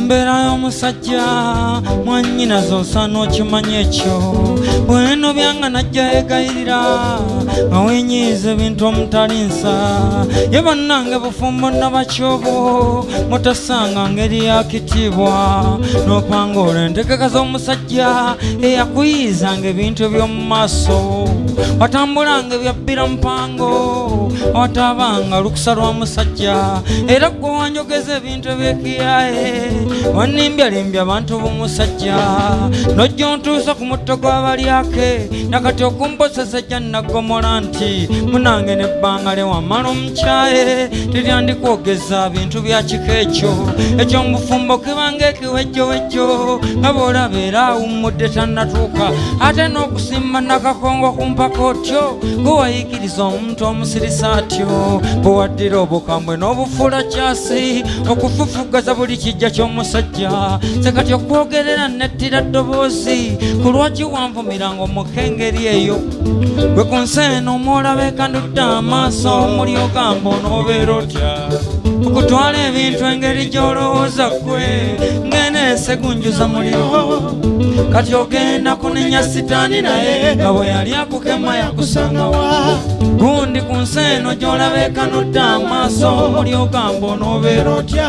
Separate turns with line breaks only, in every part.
Mbera y'omusajja mwannyinaze osaana okimanya ekyo bweno byanga najja yegayirira nga wenyiiza ebintu omutali nsa ye bannange bufumbo nabakyobo mutasanga ngeri ya kitiibwa n'opangoola entegeka z'omusajja eyakuyizanga ebintu by'omu maaso watambulanga ebyabbira mupango watabanga lukusa lwa musajja era gwe wanjogeza ebintu ebyekiyaye wanimbyalimbya abantu b'omusajja nojja ontuusa ku mutto gw'abalyake nakati okumposesa ejja nagomola nti munange nebbanga lewamala omukyaye teryandikogeza bintu bya kiko ekyo ekyomufumbo kibanga ekiwejjowejjo nga bw'olaba era awummudde tannatuuka ate n'okusimba nakakongo ku mpaka otyo gwe wayigiriza omuntu omusirisa atyo bwe waddira obukambwe n'obufuula kyasi okufufugaza buli kijja ky'omusajja sekati okwogerera nettira ddoboozi ku lwaki wanvumiranga omukengeri eyo gwe ku nsi eno omwolaba ekandudde amaaso omuli ogamba onoobeera otya okutwala ebintu engeri gy'olowooza ggwe ng'eneesegunjuza muliro kati ogenda kunenya sitaani naye nga bwe yali akukema yakusangawa gundi ku nsi eno gy'olaba ekanudde amaaso omuli ogamba onoobeera otya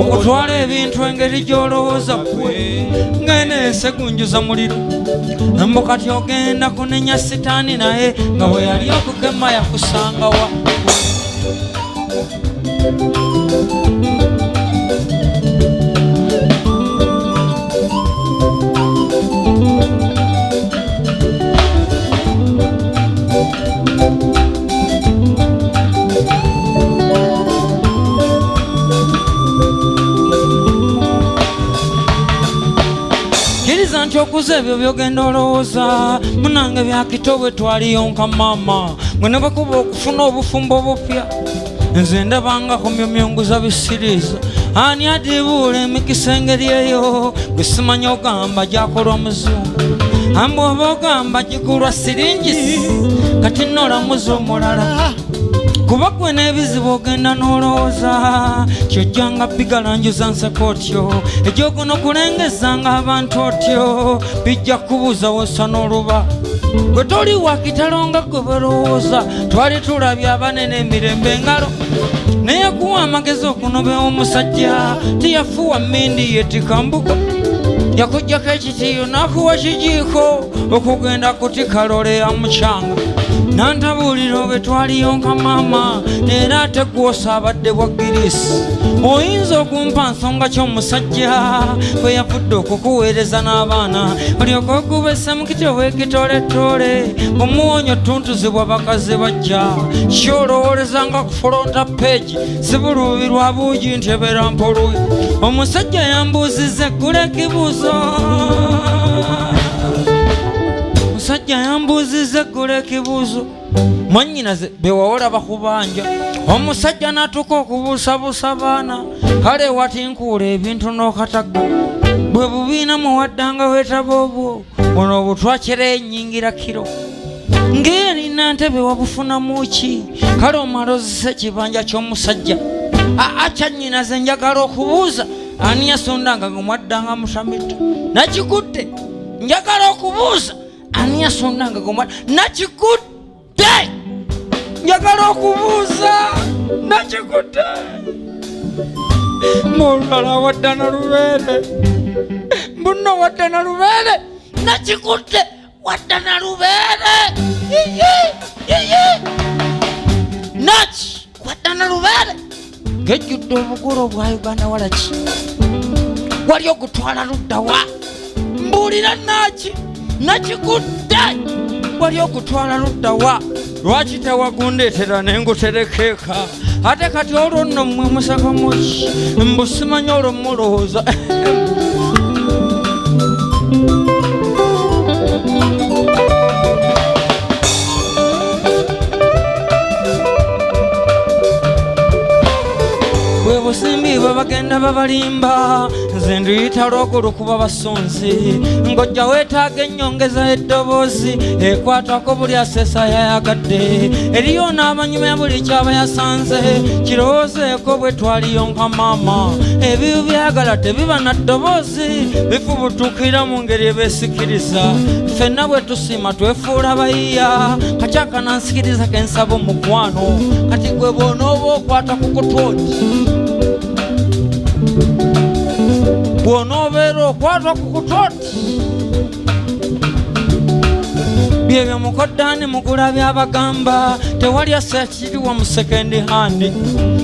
okutwala ebintu engeri gy'olowooza ggwe ng'eneesegunjuza muliro mbo kati ogenda kunenya sitaani naye nga bwe yali akukema yakusangawa nti okuza ebyo byogenda olowooza munange byakitobwe twaliyonka maama mwe ne bakuba okufuna obufumbo obupya nze ndabanga kumyomyonguza bisiriiza ani adibuula emikisa engeri eyo gwe simanya ogamba gyakolwa muzungu ambe oba ogamba gikulwa siringisi kati noolamuza omulala kuba gwe n'ebizibu ogenda n'olowooza kyojjanga bigalanjuza nseko otyo egyogono kulengezanga abantu otyo bijja kubuuza wosa n'oluba gwe toli wakitalonga gwe balowooza twali tulabye abanene emirembe engalo naye kuwa amagezi okunoba omusajja tiyafuwa mmindi yetikambuka yakujjako ekitiyo n'akuwa kijiiko okugenda kutikalole ya mukyanga nantabuulira bwe twaliyonka maama neera ate gwosa abadde bwa girisi oyinza okumpa nsonga ky'omusajja bwe yavudde okukuweereza n'abaana olyoka ogubesa mu kiti obwekitoletole omuwonyo tuntuzibwa bakazi bajja kyolowoolezanga ku fronta page sibuluubirwa buugi ntebera mpolwe omusajja yambuuziza eggula ekibuuzo omusajja yambuuziza eggula ekibuuzo mwannyinaze bewawola bakubanja omusajja n'atuuka okubuusabuusa baana kale wati nkuula ebintu n'okatagga bwe bubiina muwaddanga weetaba obwo buno obutwakera ennyingira kiro ng'erina ntebe wabufunamu ki kale omala ozisa ekibanja ky'omusajja akyannyinaze njagala okubuuza ani yasondanga nga mwaddanga musamito nakikutte njagala okubuuza ani yasondanga nga nakikutte njagala okubuuza nakikutte mulala wadda na lubeere mbuno wadda na lubeere nakikutte wadda na lubeere naki wadda na lubeere ngejjudde obugolo bwa Uganda walaki wali ogutwala luddawa mbuulira naki nakikutte wali ogutwala luddawa lwaki tewagundeetera nenguterekeeka ate kati olwo nno mmwe musakamuki mbusimanya olwo mulowooza bwe busimbi bwe bagenda babalimba nze ndiyita lw'okulukuba basonzi ng'ojja weetaaga ennyongeza eddoboozi ekwatako buli asesa yayagadde eriyo n'abanyuma ya buli kyaba yasanze kirowoozeeko bwe twaliyonka maama ebibi bya by'okwagala tebiba na ddoboozi, bifubutukira mu ngeri ebeesikiriza. Ffenna bwe tusiima twefuula bayiya, kakyakanaansikiriza ke nsaba omukwano, kati gwe bw'onooba okwata ku kutooti, bw'onoobeera okwata ku kutooti, byebyo mukoddaani mugula byabagamba, tewali assa ekiriwa mu sekendi handi.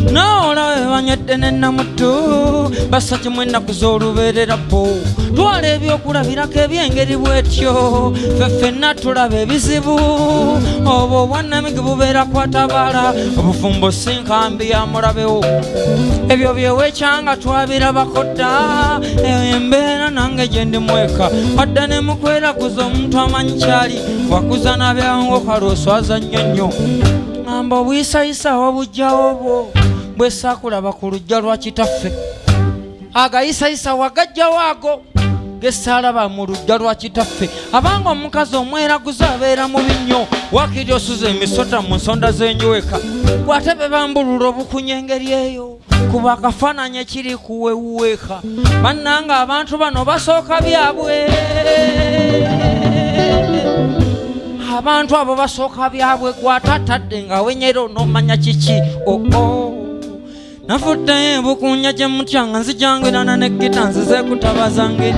Naawe olaba banyedde n'ennamutu, bassa kimu ennaku z'olubeerera bo. Twala ebyokulabirako eby'engeri bw'etyo, ffe ffenna tulaba ebizibu. Obwo obwannamigi bubeera kwatabaala, obufumbo si nkambi ya mulabewo. Ebyo byeweekyanga twabirabako dda, eyo embeera nange gye ndi mweka. Wadde ne mukweraguza omuntu amanyi kyali, wakuza nabyangu kalooso azannyo nnyo. Amba obuyisayisa wabujjawo bwo, bwe saakulaba ku lujja lwa kitaffe. Agayisayisa wagajjawo ago, ge saalaba mu lujja lwa kitaffe. Abanga omukazi omweraguza abeera mubi nnyo, wakiri osuza emisota mu nsonda z'enyweka. Gwate be bambulula obukunya engeri eyo, kuba akafaananyi ekiri kuwewuweeka. Bannanga abantu bano basooka byabwe, abantu abo basooka byabwe, gwatatadde nga wenyera onoomanya kiki. Nafudde bukunya gye mutya nga nzijangira na ne gita nzize kutabaza ngeri.